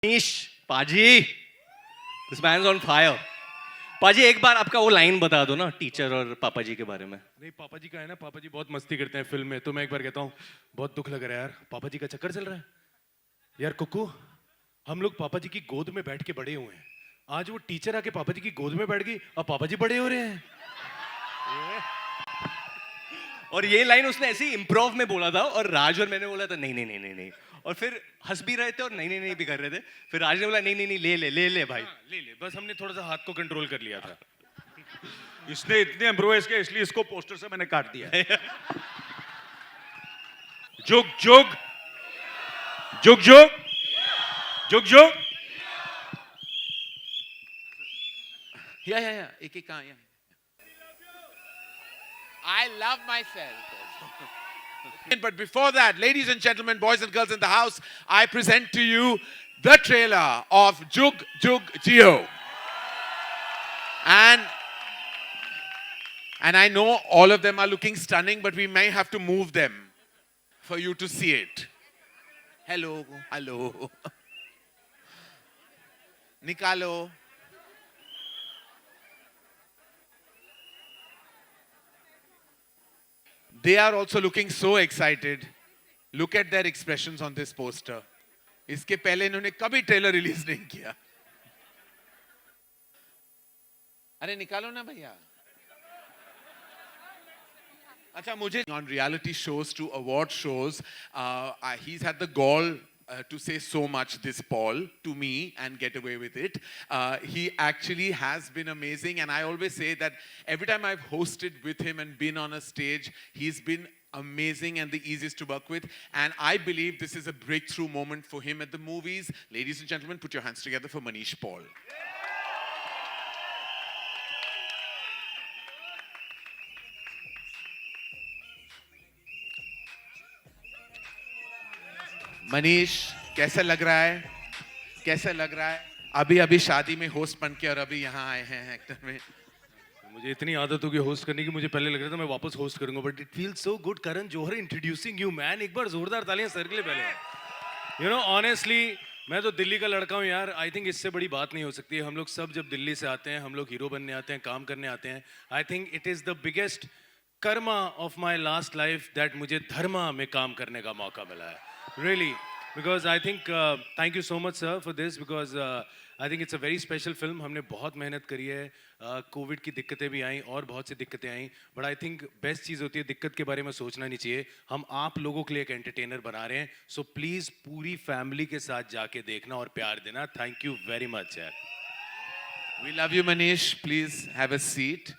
Manish, Paji, this man's on fire. पाजी एक बार आपका वो लाइन बता दो ना टीचर और पापा जी के बारे में. नहीं पापा जी का है ना, पापा जी बहुत मस्ती करते हैं फिल्म में, तो मैं एक बार कहता हूँ बहुत दुख लग रहा है यार, पापा जी का चक्कर चल रहा है यार. कुकू, हम लोग पापा जी की गोद में बैठ के बड़े हुए हैं, आज वो टीचर आके पापा जी की गोद में बैठ गई, अब पापा जी बड़े हो रहे हैं. और ये लाइन उसने ऐसे ही इम्प्रोव में बोला था और राज और मैंने बोला था नहीं नहीं नहीं नहीं नहीं, और फिर हंस भी रहे थे और नहीं नहीं नहीं भी कर रहे थे. फिर राज ने बोला नहीं नहीं नहीं ले ले ले ले भाई. हाँ, ले ले, बस हमने थोड़ा सा हाथ को कंट्रोल कर लिया था. इसने इतने इम्प्रोवाइज किया इसलिए इसको पोस्टर से मैंने काट दिया. जुग जुग जुग जुग जुग जुग. या एक एक कहाँ. I love myself. But before that, ladies and gentlemen, boys and girls in the house, I present to you the trailer of JUGJUGG. And I know all of them are looking stunning, but we may have to move them for you to see it. Hello, hello. Nikalo. They are also looking so excited. Look at their expressions on this poster. इसके पहले इन्होंने कभी trailer release नहीं किया. अरे निकालो ना भैया. अच्छा मुझे on reality shows to award shows, he's had the gall to say so much this Paul to me and get away with it. He actually has been amazing, and I always say that every time I've hosted with him and been on a stage, he's been amazing and the easiest to work with, and I believe this is a breakthrough moment for him at the movies. Ladies and gentlemen, put your hands together for ManishP. Manish कैसा लग रहा है? कैसा लग रहा है? अभी शादी में होस्ट बन के और अभी यहाँ आए हैं एक्टर में. मुझे इतनी आदत होगी होस्ट करने की, मुझे पहले लग रहा था मैं वापस होस्ट करूंगा, but it feels so good. Karan Johar introducing you man. एक बार जोरदार तालियां सर के लिए पहले. यू नो ऑनेस्टली मैं तो दिल्ली का लड़का हूँ यार. आई थिंक इससे बड़ी बात नहीं हो सकती है. हम लोग सब जब दिल्ली से आते हैं, हम लोग हीरो बनने आते हैं, काम करने आते हैं. I think it is the biggest Karma of my last life that मुझे धर्मा में काम करने का मौका मिला है. Really, because I think thank you so much sir for this, because I think it's a very special film. हमने बहुत मेहनत करी है. कोविड की दिक्कतें भी आई और बहुत सी दिक्कतें आई, बट आई थिंक बेस्ट चीज़ होती है दिक्कत के बारे में सोचना नहीं चाहिए. हम आप लोगों के लिए एक एंटरटेनर बना रहे हैं, सो प्लीज़ पूरी फैमिली के साथ जाके देखना और प्यार देना. थैंक यू वेरी मच यार. We love you, Manish. Please have a seat.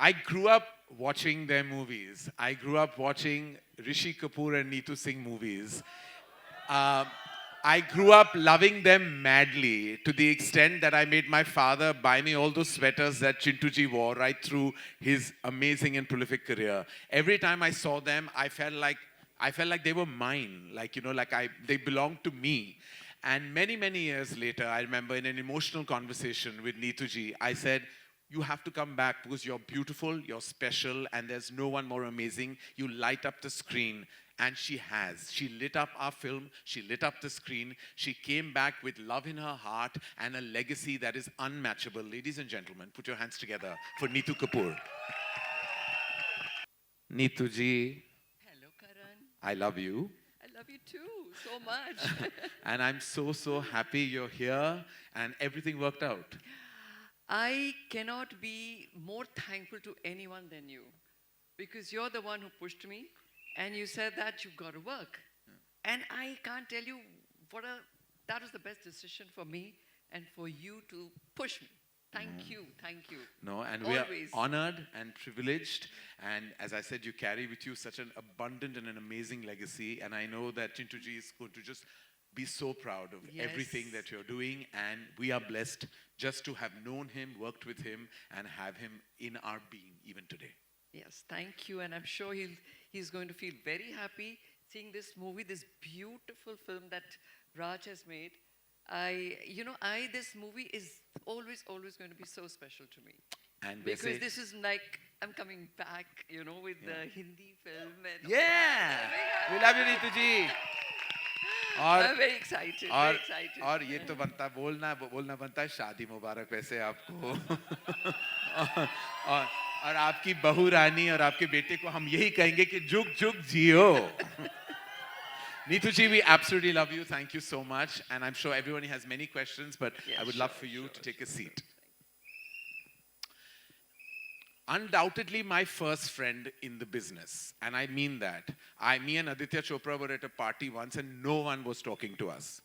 I grew up watching their movies. I grew up watching Rishi Kapoor and Neetu Singh movies. I grew up loving them madly, to the extent that I made my father buy me all those sweaters that Chintuji wore right through his amazing and prolific career. Every time I saw them, I felt like they were mine, like, you know, like they belonged to me. And many years later, I remember in an emotional conversation with Neetu ji, I said, you have to come back because you're beautiful, you're special, and there's no one more amazing. You light up the screen. And she has. She lit up our film. She lit up the screen. She came back with love in her heart and a legacy that is unmatchable. Ladies and gentlemen, put your hands together for Neetu Kapoor. Neetu ji. Hello, Karan. I love you. I love you too, so much. And I'm so happy you're here and everything worked out. I cannot be more thankful to anyone than you, because you're the one who pushed me and you said that you've got to work. And I can't tell you that was the best decision for me and for you to push me. Thank you. No, and always. We are honored and privileged. And as I said, you carry with you such an abundant and an amazing legacy. And I know that Chintuji is going to just be so proud of everything that you're doing, and we are blessed just to have known him, worked with him, and have him in our being even today. Yes, thank you, and I'm sure he's going to feel very happy seeing this movie, this beautiful film that Raj has made. This movie is always going to be so special to me. And because this is like I'm coming back, with the Hindi film. And we love you, Neetu ji. और I'm very excited. और Very excited. और ये तो बोलना बनता है शादी मुबारक वैसे आपको और आपकी बहू रानी और आपके बेटे को हम यही कहेंगे कि जुग जुग जियो. Neetu ji, we absolutely love you. Thank you so much. And I'm sure everyone has many questions, but Yeah, I would sure, love for you sure, to take a seat. Undoubtedly my first friend in the business. And I mean that. Me and Aditya Chopra were at a party once and no one was talking to us.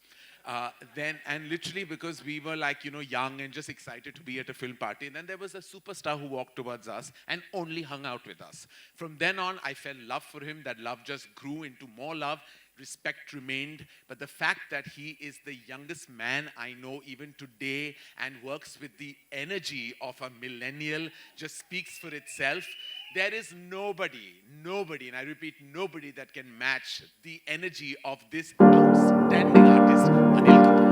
And literally because we were like, young and just excited to be at a film party. And then there was a superstar who walked towards us and only hung out with us. From then on, I felt love for him. That love just grew into more love. Respect remained. But the fact that he is the youngest man I know even today and works with the energy of a millennial just speaks for itself. There is nobody, and I repeat, nobody that can match the energy of this outstanding artist, Anil Kapoor.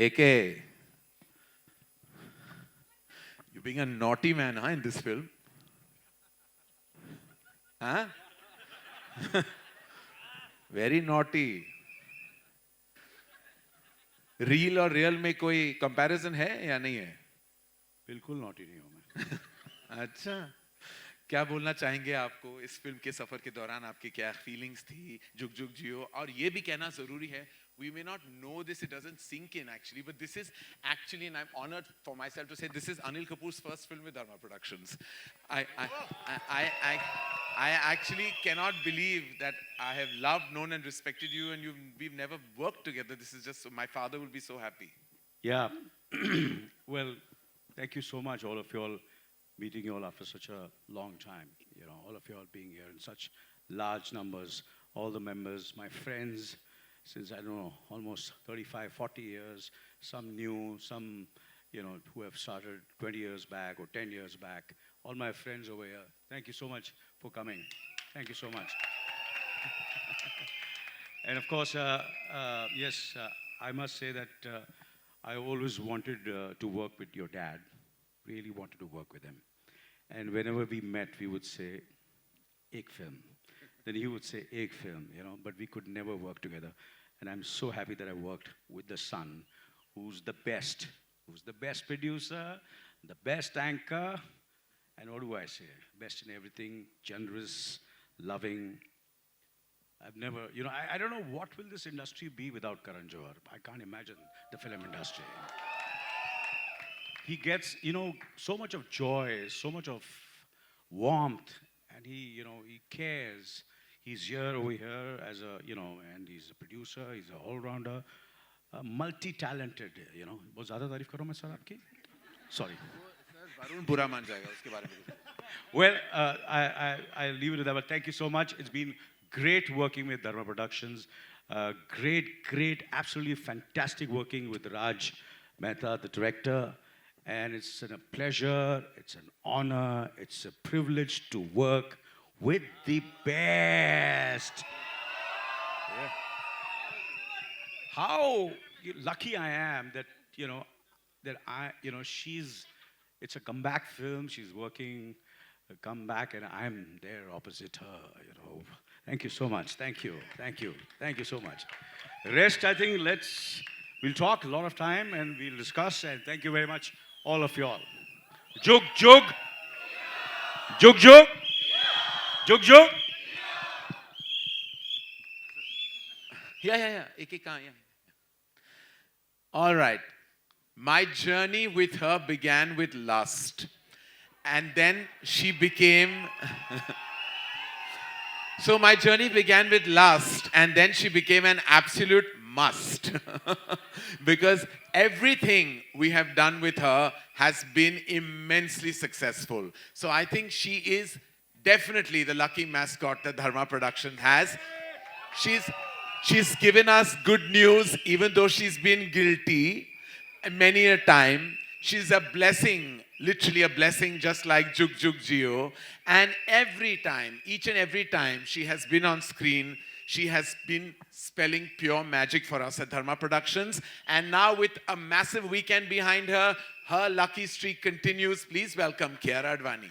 AK, you're being a naughty man, in this film. Huh? Very naughty. Real और real में कोई comparison है या नहीं है? बिल्कुल naughty नहीं हूँ मैं. अच्छा, क्या बोलना चाहेंगे आपको इस फिल्म के सफर के दौरान आपकी क्या फीलिंग्स थी जुग जुग जियो और ये भी कहना जरूरी है we may not know this, it doesn't sink in actually, but this is actually, and I'm honored for myself to say, this is Anil Kapoor's first film with Dharma Productions. I actually cannot believe that I have loved, known and respected you and we've never worked together. This is just, my father will be so happy. Yeah. Well, thank you so much, all of you all, meeting you all after such a long time. All of you all being here in such large numbers, all the members, my friends, since, I don't know, almost 35, 40 years, some new, some, who have started 20 years back or 10 years back, all my friends over here, thank you so much for coming. Thank you so much. And of course, yes, I must say that I always wanted to work with your dad, really wanted to work with him. And whenever we met, we would say, ek film. Then he would say, ek film, but we could never work together. And I'm so happy that I worked with the son, who's the best producer, the best anchor, and what do I say? Best in everything, generous, loving. I've never, I don't know what will this industry be without Karan Johar. I can't imagine the film industry. He gets, so much of joy, so much of warmth, and he cares. He's here over here as a, and he's a producer, he's an all-rounder, multi-talented, बहुत ज़्यादा तारीफ करूँ मैं sir आपकी? Sorry. Varun बुरा मान जाएगा उसके बारे में. Well, I'll leave it at that, but thank you so much. It's been great working with Dharma Productions. Great, absolutely fantastic working with Raj Mehta, the director. And it's a pleasure, it's an honor, it's a privilege to work with the best. Yeah. How lucky I am that, it's a comeback film, she's working a comeback and I'm there opposite her, Thank you so much, thank you so much. Rest, I think, we'll talk a lot of time and we'll discuss, and thank you very much, all of you all. Jug, jug. Jug, jug. Jug, jug. Yeah. All right. My journey with her began with lust. And then she became... So my journey began with lust. And then she became an absolute must. Because everything we have done with her has been immensely successful. So I think she is definitely the lucky mascot that Dharma Production has. She's given us good news, even though she's been guilty many a time. She's a blessing, literally a blessing, just like JUGJUGG JEEYO. And every time, each and every time she has been on screen, she has been spelling pure magic for us at Dharma Productions. And now with a massive weekend behind her, her lucky streak continues. Please welcome Kiara Advani.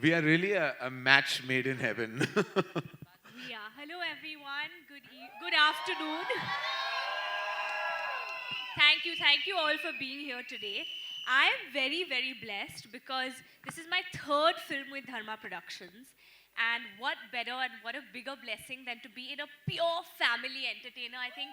We are really a match made in heaven. Yeah, hello everyone. Good afternoon. Thank you all for being here today. I am very, very blessed because this is my third film with Dharma Productions. And what better and what a bigger blessing than to be in a pure family entertainer. I think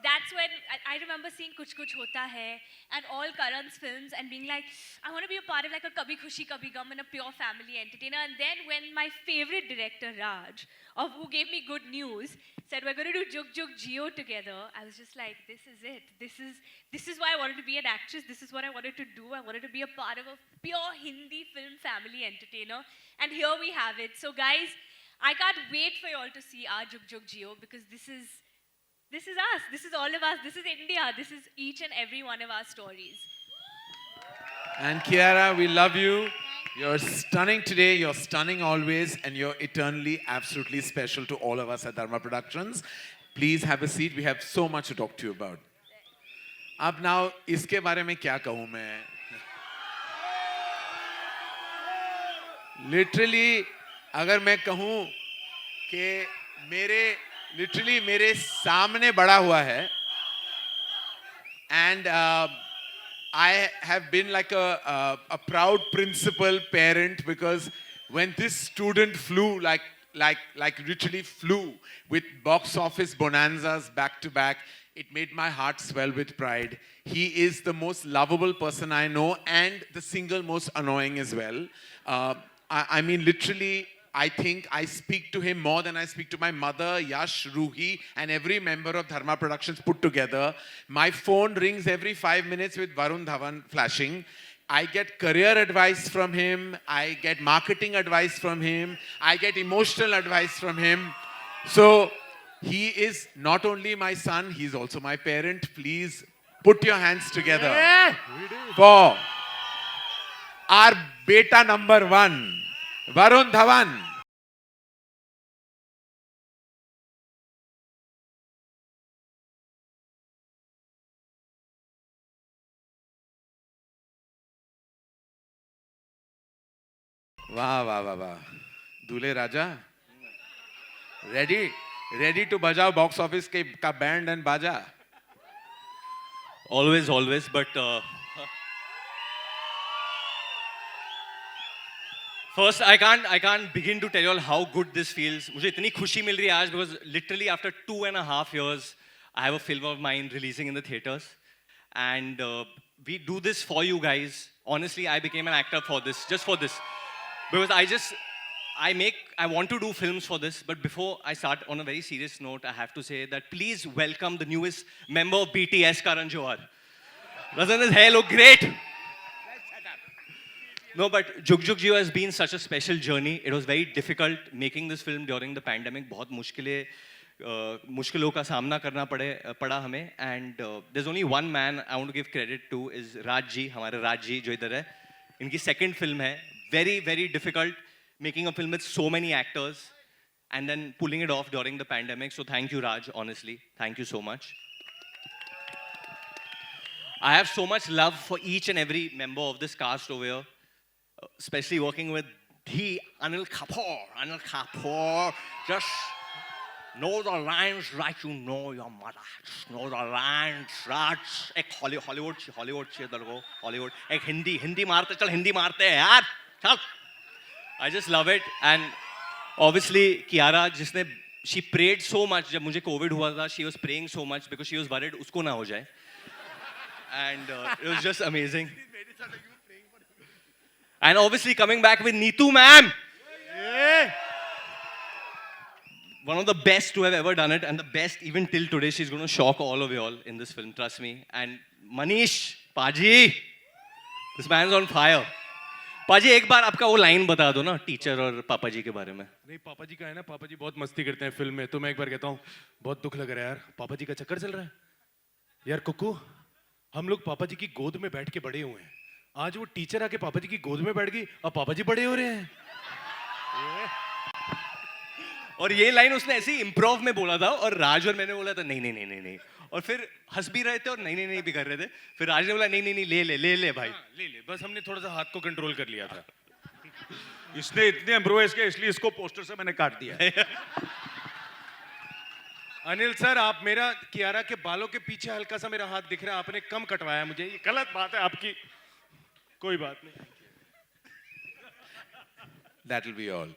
that's when I remember seeing Kuch Kuch Hota Hai and all Karan's films and being like, I want to be a part of like a Kabhi Khushi Kabhi Gum and a pure family entertainer. And then when my favorite director, Raj, who gave me good news, said we're going to do JUGJUGG JEEYO together, I was just like, this is it. This is why I wanted to be an actress. This is what I wanted to do. I wanted to be a part of a pure Hindi film family entertainer. And here we have it. So guys, I can't wait for you all to see our JUGJUGG JEEYO because this is us. This is all of us. This is India. This is each and every one of our stories. And Kiara, we love you. You're stunning today, you're stunning always, and you're eternally, absolutely special to all of us at Dharma Productions. Please have a seat. We have so much to talk to you about. अब now, इसके बारे में क्या कहूँ मैं? Literally, अगर मैं कहूँ कि मेरे सामने बड़ा हुआ है, and I have been like a proud principal parent because when this student flew like literally flew with box office bonanzas back to back, it made my heart swell with pride. He is the most lovable person I know and the single most annoying as well. I mean, literally, I think I speak to him more than I speak to my mother, Yash, Ruhi, and every member of Dharma Productions put together. My phone rings every 5 minutes with Varun, Dhawan flashing. I get career advice from him. I get marketing advice from him. I get emotional advice from him. So he is not only my son, he's also my parent. Please put your hands together for our beta number 1. Varun Dhawan. वाह वाह वाह वाह दूल्हे राजा ready to बजाओ box office का band and बाजा. Always, but first, I can't begin to tell you all how good this feels. मुझे इतनी खुशी मिल रही है आज because literally after 2.5 years, I have a film of mine releasing in the theaters, and we do this for you guys. Honestly, I became an actor for this, just for this, because I want to do films for this. But before I start, on a very serious note, I have to say that please welcome the newest member of BTS, Karan Johar. Doesn't his hair look great? No, but JUGJUGG JEEYO has been such a special journey. It was very difficult making this film during the pandemic. बहुत मुश्किलों का सामना करना पड़ा हमें. And there's only one man I want to give credit to is Raj ji, हमारे Raj ji जो इधर है. इनकी second film है. Very, very difficult making a film with so many actors and then pulling it off during the pandemic. So thank you, Raj, honestly. Thank you so much. I have so much love for each and every member of this cast over here. Especially working with the Anil Kapoor. Anil Kapoor, just know the lines like you know your mother. Just know the lines, Raj. एक Hollywood चाहिए तेरे को, Hollywood. एक हिंदी मारते चल हिंदी मारते हैं यार, चल. I just love it. And obviously Kiara, जिसने she prayed so much जब मुझे COVID हुआ था, she was praying so much because she was worried उसको ना हो जाए. And it was just amazing. And obviously coming back with Neetu ma'am. one of the best to have ever done it, and the best even till today. She's going to shock all of you all in this film, trust me. And Manish, Paji, this man's on fire. पाजी एक बार आपका वो line बता दो ना teacher और पापा जी के बारे में. नहीं पापा जी का है ना, पापा जी बहुत मस्ती करते हैं फिल्म में. तो मैं एक बार कहता हूँ बहुत दुख लग रहा है यार, पापा जी का चक्कर चल रहा है यार. कुकू, हम लोग पापा जी की गोद में बैठ के बड़े हुए हैं. आज वो टीचर आके पापा जी की गोद में बैठ गई और पापा जी बड़े हो रहे हैं. और ये लाइन उसने ऐसे ही इम्प्रोव में बोला था और राज और मैंने बोला था नहीं नहीं नहीं नहीं नहीं, और फिर हंस भी रहे थे और नहीं नहीं नहीं भी कर रहे थे. फिर राज ने बोला नहीं नहीं नहीं ले भाई, ले ले. बस हमने थोड़ा सा हाथ को कंट्रोल कर लिया था. इसने इतने इम्प्रोवाइज किया इसलिए इसको पोस्टर से मैंने काट दिया. अनिल सर, आप मेरा कियारा के बालों के पीछे हल्का सा मेरा हाथ दिख रहा है, आपने कम कटवाया मुझे. ये गलत बात है आपकी. कोई बात नहीं. That will be all.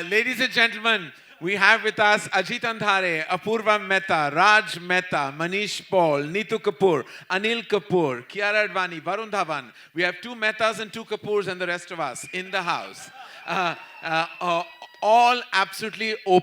Ladies and gentlemen, we have with us Ajit Andhare, Apurva Mehta, Raj Mehta, Manish Paul, Neetu Kapoor, Anil Kapoor, Kiara Advani, Varun Dhawan. We have 2 Mehtas and 2 Kapoors and the rest of us in the house. All absolutely open.